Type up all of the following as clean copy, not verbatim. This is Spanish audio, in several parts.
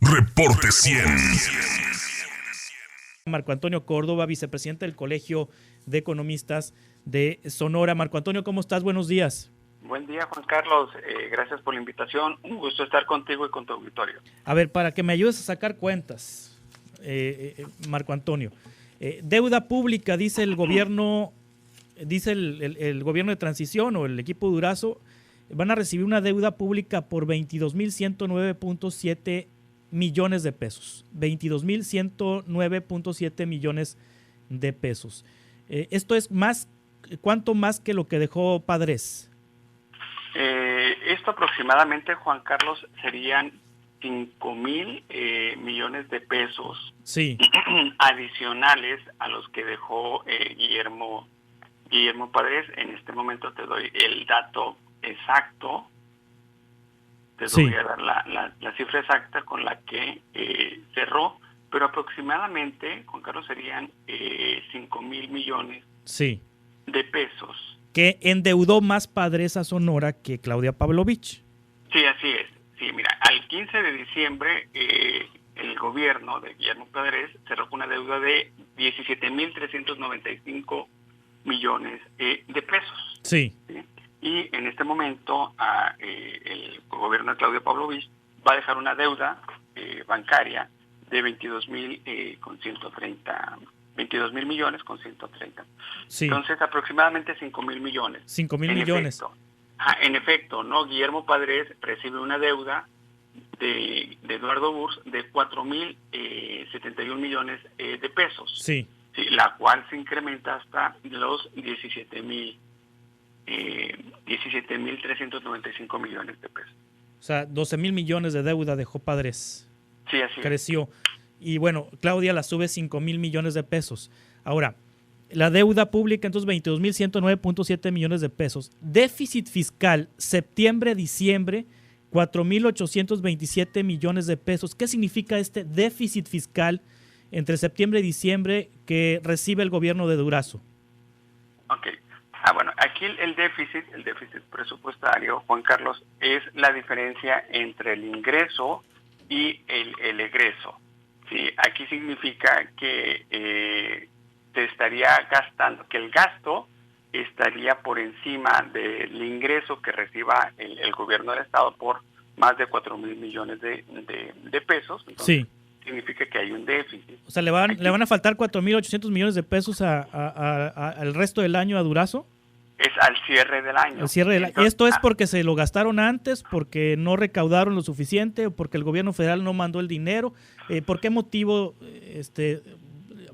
Reporte 100. Marco Antonio Córdoba, vicepresidente del Colegio de Economistas de Sonora. Marco Antonio, ¿cómo estás? Buenos días. Buen día, Juan Carlos. Gracias por la invitación. Un gusto estar contigo y con tu auditorio. A ver, para que me ayudes a sacar cuentas, Marco Antonio. Deuda pública, dice el gobierno, dice el gobierno de transición o el equipo Durazo, van a recibir una deuda pública por 22,109.7 millones de pesos. 22,109.7 millones de pesos. Esto es más, ¿cuánto más que lo que dejó Padres? Esto aproximadamente, Juan Carlos, serían 5,000 millones de pesos, sí, adicionales a los que dejó Guillermo Padres. En este momento te doy el dato exacto. Te voy a dar la cifra exacta con la que cerró, pero aproximadamente, Juan Carlos, serían 5,000 millones de pesos. Que endeudó más Padres a Sonora que Claudia Pavlovich. Sí, así es. Sí, mira, al 15 de diciembre el gobierno de Guillermo Padres cerró con una deuda de 17,395 millones de pesos. Sí. ¿Sí? Y en este momento el gobierno de Claudia Pavlovich va a dejar una deuda bancaria de 22,130 millones con 130. Sí. Entonces aproximadamente 5,000 millones. 5,000 millones. En efecto, ¿no? Guillermo Padres recibe una deuda de Eduardo Burs de 4,071 millones de pesos. Sí. Sí, la cual se incrementa hasta los 17,395 millones de pesos. O sea, 12,000 millones de deuda dejó Padres. Sí, así creció. Y bueno, Claudia la sube 5,000 millones de pesos. Ahora, la deuda pública, entonces 22,109.7 millones de pesos. Déficit fiscal, septiembre-diciembre, 4,827 millones de pesos. ¿Qué significa este déficit fiscal entre septiembre y diciembre que recibe el gobierno de Durazo? Ok. Bueno, aquí el déficit presupuestario, Juan Carlos, es la diferencia entre el ingreso y el egreso. Sí, aquí significa que te estaría gastando, que el gasto estaría por encima del ingreso que reciba el gobierno del estado por más de 4,000 millones de pesos. Entonces, significa que hay un déficit. O sea, ¿le van a faltar 4,800 millones de pesos al resto del año a Durazo? Es al cierre del año. Entonces, ¿esto es porque se lo gastaron antes, porque no recaudaron lo suficiente, o porque el gobierno federal no mandó el dinero? ¿Por qué motivo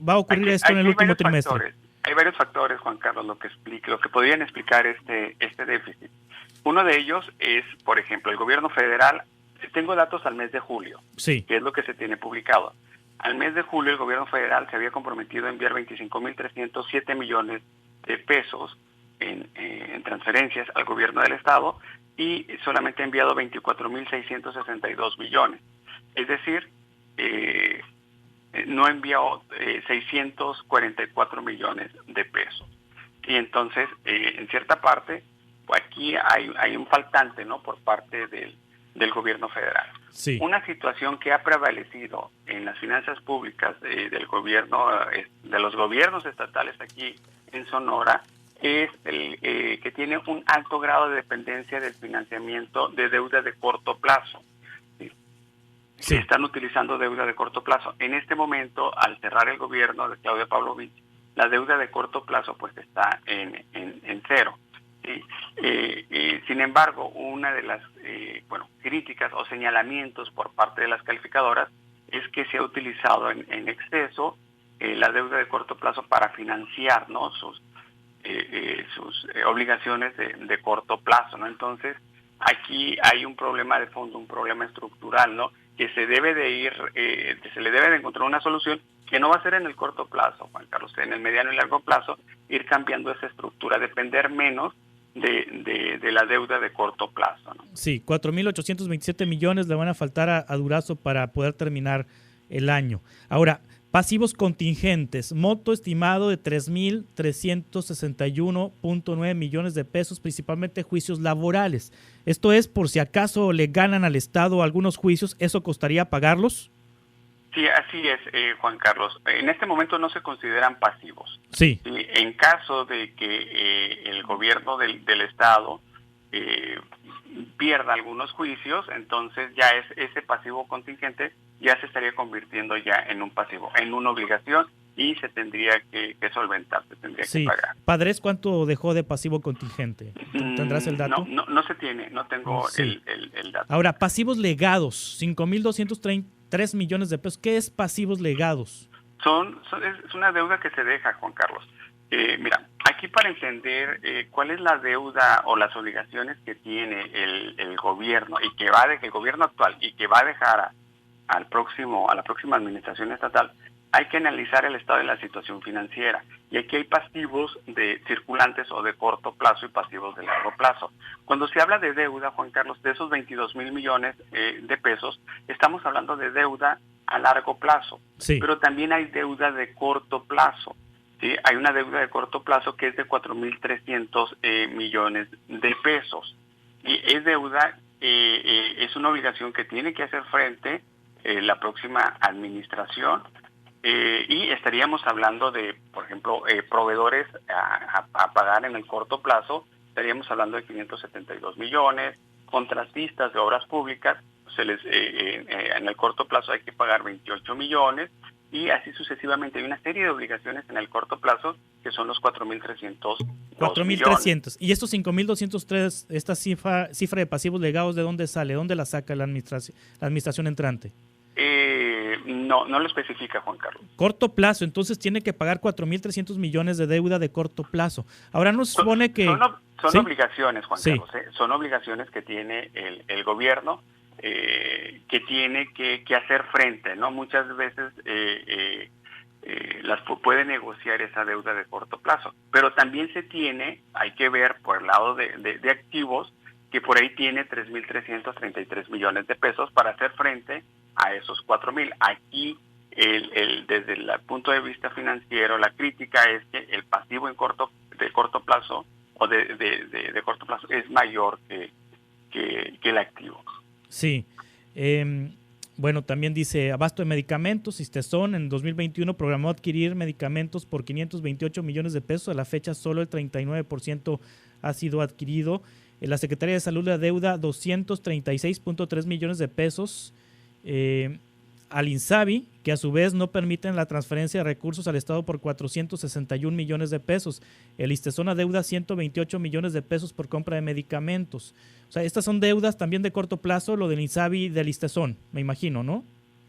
va a ocurrir esto en el último trimestre? Hay varios factores, Juan Carlos, lo que podrían explicar este déficit. Uno de ellos es, por ejemplo, el gobierno federal. Tengo datos al mes de julio, que es lo que se tiene publicado. Al mes de julio el gobierno federal se había comprometido a enviar 25,307 millones de pesos en transferencias al gobierno del estado y solamente ha enviado 24,662 millones. Es decir, no envió 644 millones de pesos. Y entonces, en cierta parte, pues aquí hay un faltante, ¿no?, por parte del gobierno federal. Sí. Una situación que ha prevalecido en las finanzas públicas del gobierno, de los gobiernos estatales aquí en Sonora, es que tiene un alto grado de dependencia del financiamiento de deuda de corto plazo. ¿Sí? Están utilizando deuda de corto plazo. En este momento, al cerrar el gobierno de Claudia Pavlovich, la deuda de corto plazo pues está en cero. ¿Sí? Sin embargo, una de las críticas o señalamientos por parte de las calificadoras es que se ha utilizado en exceso la deuda de corto plazo para financiar, ¿no?, sus obligaciones de corto plazo, ¿no? Entonces, aquí hay un problema de fondo, un problema estructural, ¿no?, que se le debe de encontrar una solución que no va a ser en el corto plazo, Juan Carlos, en el mediano y largo plazo, ir cambiando esa estructura, depender menos de la deuda de corto plazo, ¿no? Sí, 4,827 millones le van a faltar a Durazo para poder terminar el año. Ahora, Pasivos contingentes, monto estimado de 3.361.9 millones de pesos, principalmente juicios laborales. Esto es por si acaso le ganan al Estado algunos juicios, ¿eso costaría pagarlos? Sí, así es, Juan Carlos. En este momento no se consideran pasivos. Sí. En caso de que el gobierno del Estado pierda algunos juicios, entonces ya ese pasivo contingente ya se estaría convirtiendo ya en un pasivo, en una obligación, y se tendría que solventar, se tendría que pagar. Padres, ¿cuánto dejó de pasivo contingente? ¿Tendrás el dato? No se tiene, no tengo el dato. Ahora, pasivos legados, 5.233 millones de pesos. ¿Qué es pasivos legados? Es una deuda que se deja, Juan Carlos. Mira, aquí para entender cuál es la deuda o las obligaciones que tiene el gobierno y que el gobierno actual y que va a dejar a la próxima administración estatal, hay que analizar el estado de la situación financiera. Y aquí hay pasivos de circulantes o de corto plazo y pasivos de largo plazo. Cuando se habla de deuda, Juan Carlos, de esos 22,000 millones de pesos, estamos hablando de deuda a largo plazo. Sí. Pero también hay deuda de corto plazo. ¿Sí? Hay una deuda de corto plazo que es de 4.300 millones de pesos. Y es deuda, es una obligación que tiene que hacer frente la próxima administración, y estaríamos hablando de, por ejemplo, proveedores a pagar en el corto plazo, estaríamos hablando de 572 millones, contratistas de obras públicas, en el corto plazo hay que pagar 28 millones, y así sucesivamente. Hay una serie de obligaciones en el corto plazo que son los 4.300 millones. ¿Y estos 5.203, esta cifra de pasivos legados, de dónde sale? ¿Dónde la saca la administración entrante? No lo especifica, Juan Carlos. Corto plazo, entonces tiene que pagar 4.300 millones de deuda de corto plazo. Ahora no se supone que... Son ¿sí? Obligaciones, Juan Sí. Carlos. Son obligaciones que tiene el gobierno, que tiene que hacer frente, ¿no? Muchas veces puede negociar esa deuda de corto plazo, pero también hay que ver por el lado de activos, que por ahí tiene 3.333 millones de pesos para hacer frente a esos 4.000. Aquí, desde el punto de vista financiero, la crítica es que el pasivo de corto plazo o de corto plazo es mayor que el activo. Sí. Bueno, también dice, abasto de medicamentos, Istezón en 2021 programó adquirir medicamentos por 528 millones de pesos. A la fecha solo el 39% ha sido adquirido. La Secretaría de Salud le adeuda 236.3 millones de pesos al INSABI, que a su vez no permiten la transferencia de recursos al Estado por 461 millones de pesos. El Istezón adeuda 128 millones de pesos por compra de medicamentos. O sea, estas son deudas también de corto plazo, lo del INSABI y del Istezón, me imagino, ¿no?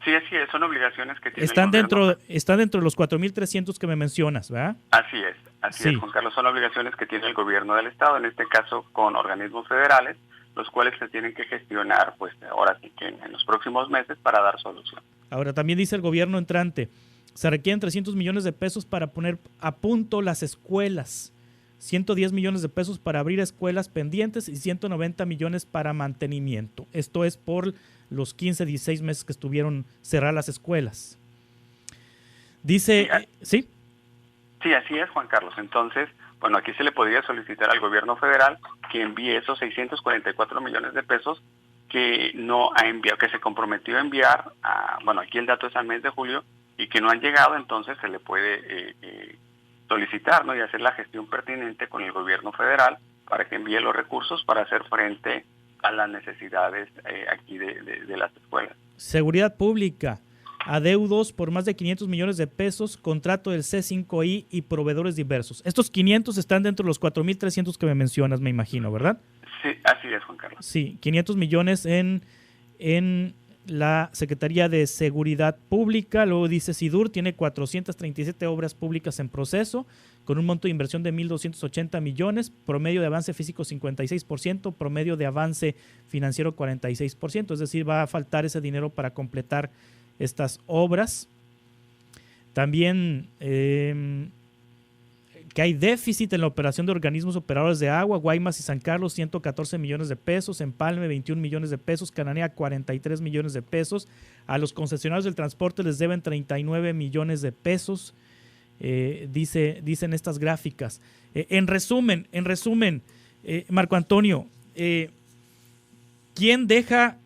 Sí, así es, son obligaciones que tiene están dentro de los 4.300 que me mencionas, ¿verdad? Así es, Juan Carlos, son obligaciones que tiene el gobierno del Estado, en este caso con organismos federales, los cuales se tienen que gestionar, pues ahora sí que en los próximos meses para dar solución. Ahora, también dice el gobierno entrante, se requieren 300 millones de pesos para poner a punto las escuelas, 110 millones de pesos para abrir escuelas pendientes y 190 millones para mantenimiento. Esto es por los 15, 16 meses que estuvieron cerradas las escuelas. Dice, ¿sí? Sí, así es, Juan Carlos. Entonces, bueno, aquí se le podría solicitar al gobierno federal que envíe esos 644 millones de pesos que no ha enviado, que se comprometió a enviar, aquí el dato es al mes de julio, y que no han llegado. Entonces se le puede solicitar, ¿no? Y hacer la gestión pertinente con el gobierno federal para que envíe los recursos para hacer frente a las necesidades aquí de las escuelas. Seguridad Pública, adeudos por más de 500 millones de pesos, contrato del C5I y proveedores diversos. Estos 500 están dentro de los 4.300 que me mencionas, me imagino, ¿verdad? Sí, así es, Juan Carlos. Sí, 500 millones en la Secretaría de Seguridad Pública. Luego dice SIDUR tiene 437 obras públicas en proceso, con un monto de inversión de 1.280 millones, promedio de avance físico 56%, promedio de avance financiero 46%, es decir, va a faltar ese dinero para completar estas obras. También que hay déficit en la operación de organismos operadores de agua. Guaymas y San Carlos, 114 millones de pesos. Empalme, 21 millones de pesos. Cananea, 43 millones de pesos. A los concesionarios del transporte les deben 39 millones de pesos, dicen estas gráficas. En resumen, Marco Antonio, ¿quién deja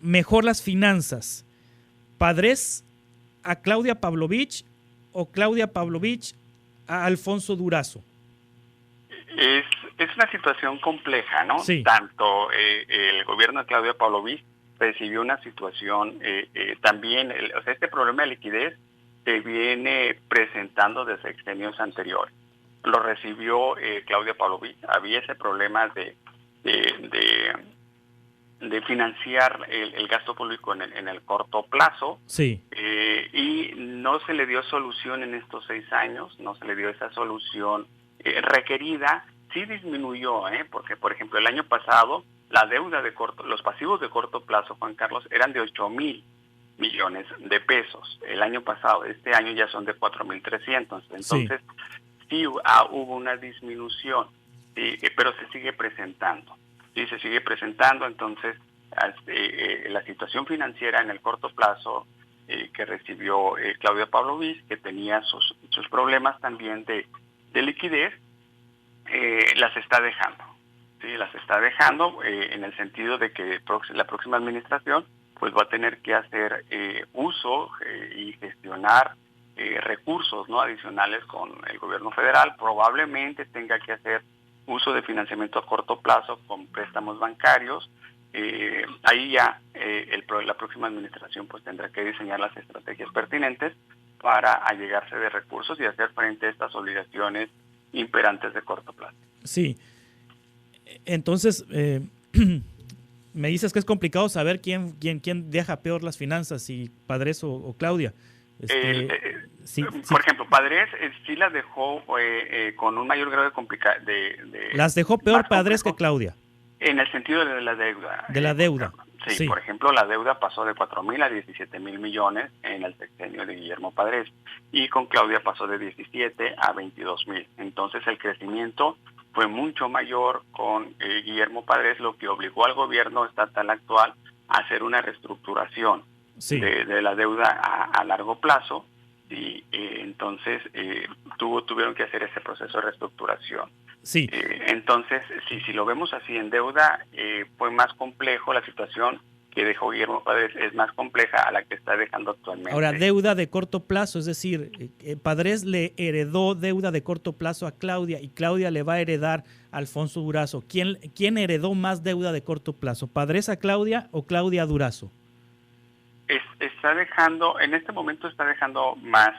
mejor las finanzas? ¿Padres a Claudia Pavlovich o Claudia Pavlovich a Alfonso Durazo? Es una situación compleja, ¿no? Sí. Tanto el gobierno de Claudia Pavlovich recibió una situación también, o sea, este problema de liquidez se viene presentando desde sexenios anteriores. Lo recibió Claudia Pavlovich. Había ese problema de financiar el gasto público en el corto plazo. Sí. Y no se le dio solución en estos 6 años, no se le dio esa solución requerida. Sí disminuyó, porque por ejemplo el año pasado la deuda los pasivos de corto plazo, Juan Carlos, eran de 8,000 millones de pesos el año pasado. Este año ya son de 4,300. Entonces sí hubo una disminución, pero se sigue presentando. Sí, se sigue presentando. Entonces la situación financiera en el corto plazo que recibió Claudia Pavlovich, que tenía sus problemas también de liquidez, las está dejando. Sí, las está dejando en el sentido de que la próxima administración pues va a tener que hacer uso y gestionar recursos, ¿no?, adicionales con el gobierno federal. Probablemente tenga que hacer uso de financiamiento a corto plazo con préstamos bancarios. Ahí ya la próxima administración pues tendrá que diseñar las estrategias pertinentes para allegarse de recursos y hacer frente a estas obligaciones imperantes de corto plazo. Sí. Entonces, me dices que es complicado saber quién deja peor las finanzas, si Padres o Claudia. Sí. Por ejemplo, Padres sí las dejó con un mayor grado de las dejó peor Padres que Claudia. En el sentido de la deuda. De la deuda. Sí, por ejemplo, la deuda pasó de 4,000 a 17,000 millones en el sexenio de Guillermo Padres, y con Claudia pasó de 17 a 22,000. Entonces el crecimiento fue mucho mayor con Guillermo Padres, lo que obligó al gobierno estatal actual a hacer una reestructuración de la deuda a largo plazo, y entonces tuvieron que hacer ese proceso de reestructuración. Sí. Entonces, si lo vemos así, en deuda fue más complejo. La situación que dejó Guillermo Padres es más compleja a la que está dejando actualmente. Ahora, deuda de corto plazo, es decir, Padres le heredó deuda de corto plazo a Claudia y Claudia le va a heredar a Alfonso Durazo. ¿Quién heredó más deuda de corto plazo? ¿Padres a Claudia o Claudia a Durazo? Está dejando, en este momento está dejando más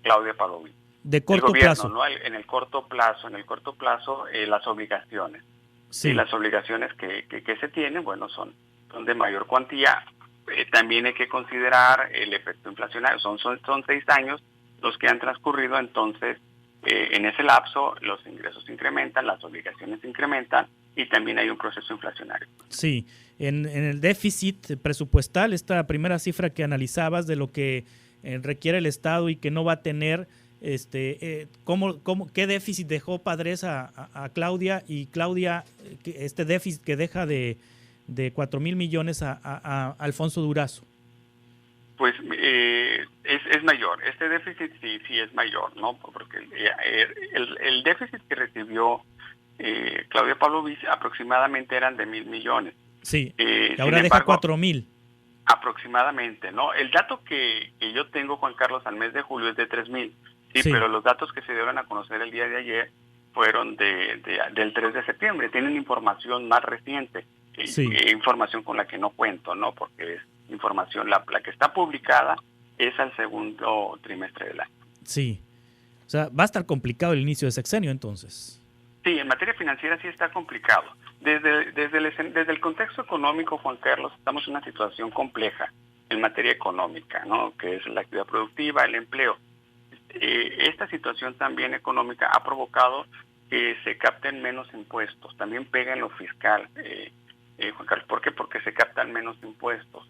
Claudia Pavlovich. De corto plazo. ¿No? En el corto plazo, las obligaciones. Sí. Y las obligaciones que se tienen, bueno, son de mayor cuantía. También hay que considerar el efecto inflacionario. Son 6 años los que han transcurrido, entonces en ese lapso los ingresos incrementan, las obligaciones incrementan y también hay un proceso inflacionario. Sí, en el déficit presupuestal, esta primera cifra que analizabas de lo que requiere el Estado y que no va a tener, ¿qué déficit dejó Padres a Claudia, y Claudia este déficit que deja de 4,000 millones a Alfonso Durazo? Pues es mayor, este déficit sí es mayor, ¿no? Porque el déficit que recibió Claudia Pavlovich aproximadamente eran de 1,000 millones. Sí, y ahora deja 4,000. Aproximadamente, ¿no? El dato que yo tengo, Juan Carlos, al mes de julio es de 3,000. Sí, pero los datos que se dieron a conocer el día de ayer fueron del 3 de septiembre. Tienen información más reciente, información con la que no cuento, ¿no? Porque es información, la que está publicada es al segundo trimestre del año. Sí, o sea, va a estar complicado el inicio de sexenio entonces. Sí, en materia financiera sí está complicado. Desde el contexto económico, Juan Carlos, estamos en una situación compleja en materia económica, ¿no? Que es la actividad productiva, el empleo. Esta situación también económica ha provocado que se capten menos impuestos. También pega en lo fiscal, Juan Carlos. ¿Por qué? Porque se captan menos impuestos.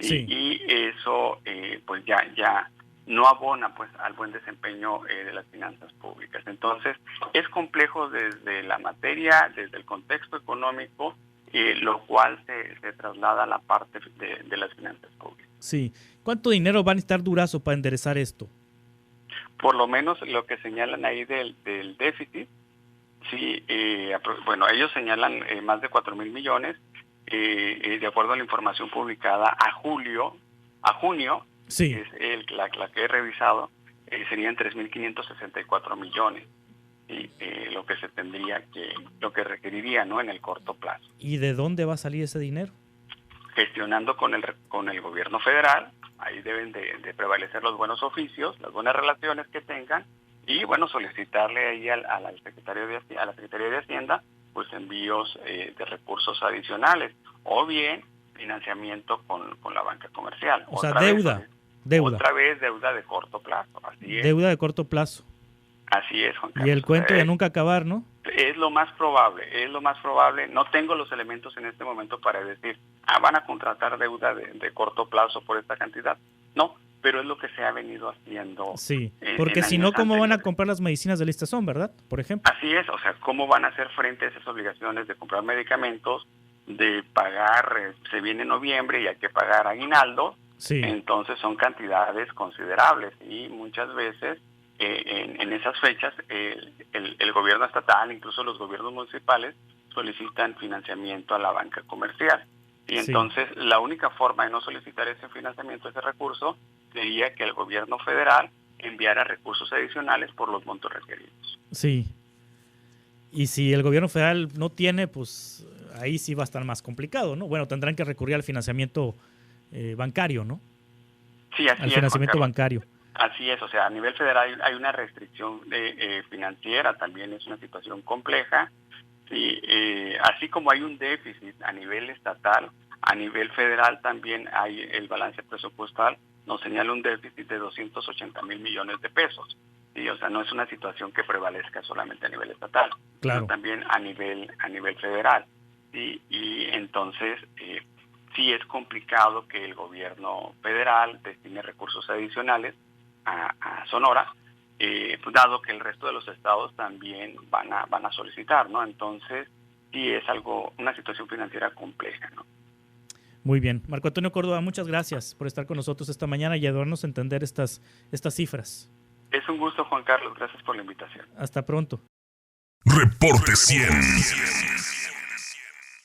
Sí. Y eso pues ya no abona pues al buen desempeño de las finanzas públicas. Entonces, es complejo desde la materia, desde el contexto económico, lo cual se traslada a la parte de las finanzas públicas. Sí. ¿Cuánto dinero va a necesitar Durazo para enderezar esto? Por lo menos lo que señalan ahí del déficit, sí, bueno, ellos señalan más de 4,000 millones, de acuerdo a la información publicada a junio, sí, es la que he revisado, serían 3,564 millones. Y lo que se tendría lo que requeriría, ¿no?, en el corto plazo. ¿Y de dónde va a salir ese dinero? Gestionando con el gobierno federal, ahí deben de prevalecer los buenos oficios, las buenas relaciones que tengan, y bueno, solicitarle ahí a la Secretaría de Hacienda pues envíos de recursos adicionales, o bien financiamiento con la banca comercial. O sea, deuda. Otra vez deuda de corto plazo, así es. Deuda de corto plazo. Así es, Juan Carlos. Y el cuento de nunca acabar, ¿no? Es lo más probable. No tengo los elementos en este momento para decir, van a contratar deuda de corto plazo por esta cantidad. No, pero es lo que se ha venido haciendo. Sí, porque si no, ¿cómo van a comprar las medicinas de listazón, verdad? Por ejemplo. Así es, o sea, ¿cómo van a hacer frente a esas obligaciones de comprar medicamentos, de pagar, se viene noviembre y hay que pagar aguinaldo? Sí. Entonces son cantidades considerables y muchas veces en esas fechas el gobierno estatal, incluso los gobiernos municipales, solicitan financiamiento a la banca comercial. Y entonces la única forma de no solicitar ese financiamiento, ese recurso, sería que el gobierno federal enviara recursos adicionales por los montos requeridos. Sí. Y si el gobierno federal no tiene, pues ahí sí va a estar más complicado, ¿no? Bueno, tendrán que recurrir al financiamiento bancario, ¿no? Sí, así es. Al financiamiento bancario. Así es, o sea, a nivel federal hay una restricción financiera, también es una situación compleja. Sí, así como hay un déficit a nivel estatal, a nivel federal también hay el balance presupuestal, nos señala un déficit de 280,000 millones de pesos. Sí, o sea, no es una situación que prevalezca solamente a nivel estatal, claro, sino también a nivel federal. Sí, y entonces sí es complicado que el gobierno federal destine recursos adicionales a Sonora, dado que el resto de los estados también van a solicitar, ¿no? Entonces sí es una situación financiera compleja, ¿no? Muy bien. Marco Antonio Córdoba, muchas gracias por estar con nosotros esta mañana y ayudarnos a entender estas cifras. Es un gusto, Juan Carlos. Gracias por la invitación. Hasta pronto. Reporte 100.